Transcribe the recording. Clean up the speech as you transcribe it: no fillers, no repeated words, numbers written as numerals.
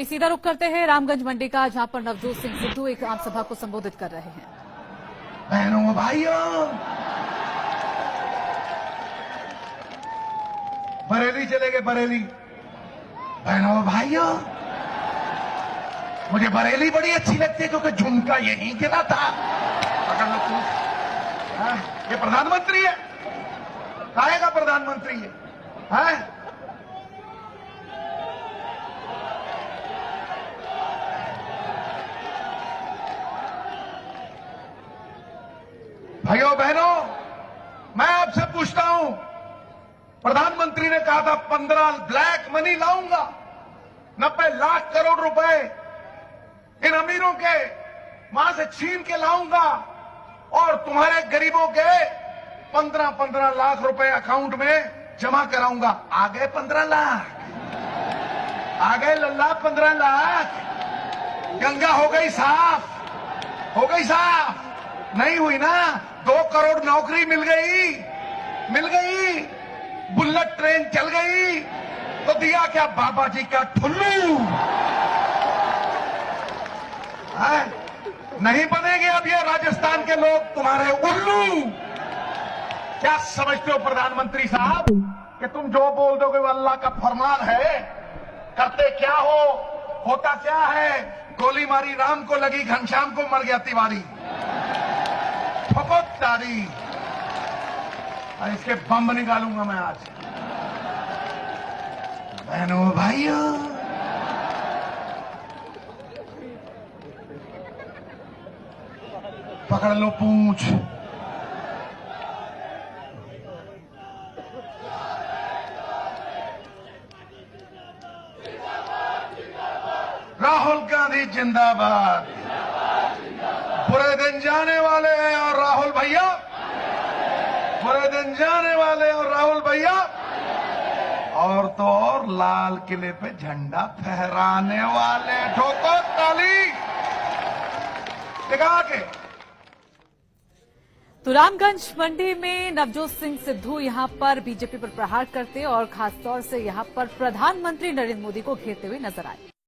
सीधा रुख करते हैं रामगंज मंडी का, जहां पर नवजोत सिंह सिद्धू एक आम सभा को संबोधित कर रहे हैं। बहनों भाइयों, बरेली चले गए, बरेली। बहनों भाइयों, मुझे बरेली बड़ी अच्छी लगती है क्योंकि झुमका यहीं गिरा था। अगर लोग ये प्रधानमंत्री है, काहे का प्रधानमंत्री है? भाइयों बहनों, मैं आपसे पूछता हूं, प्रधानमंत्री ने कहा था 15 ब्लैक मनी लाऊंगा, 90 लाख करोड़ रुपए इन अमीरों के वहां से छीन के लाऊंगा और तुम्हारे गरीबों के 15-15 लाख रुपए अकाउंट में जमा कराऊंगा। आ गए 15 लाख, आ गए लल्ला 15 लाख। गंगा हो गई साफ, हो गई साफ। नहीं हुई ना, 2 करोड़ नौकरी मिल गई, मिल गई। बुलेट ट्रेन चल गई तो दिया क्या बाबा जी का ठुल्लू। नहीं बनेंगे अब ये राजस्थान के लोग तुम्हारे उल्लू। क्या समझते हो प्रधानमंत्री साहब कि तुम जो बोल दोगे वो अल्लाह का फरमान है? करते क्या हो, होता क्या है? गोली मारी राम को लगी, घनश्याम को मर गया तिवारी। फपत तारी, इसके बम निकालूंगा मैं आज। बहनों भाइयों, पकड़ लो पूंछ। राहुल गांधी जिंदाबाद। बुरे दिन जाने वाले हैं और राहुल भैया, बुरे दिन जाने वाले और राहुल भैया, और तो और लाल किले पे झंडा फहराने वाले। ठोको ताली दिखा के। तो रामगंज मंडी में नवजोत सिंह सिद्धू यहां पर बीजेपी पर प्रहार करते और खासतौर से यहां पर प्रधानमंत्री नरेंद्र मोदी को घेरते हुए नजर आए।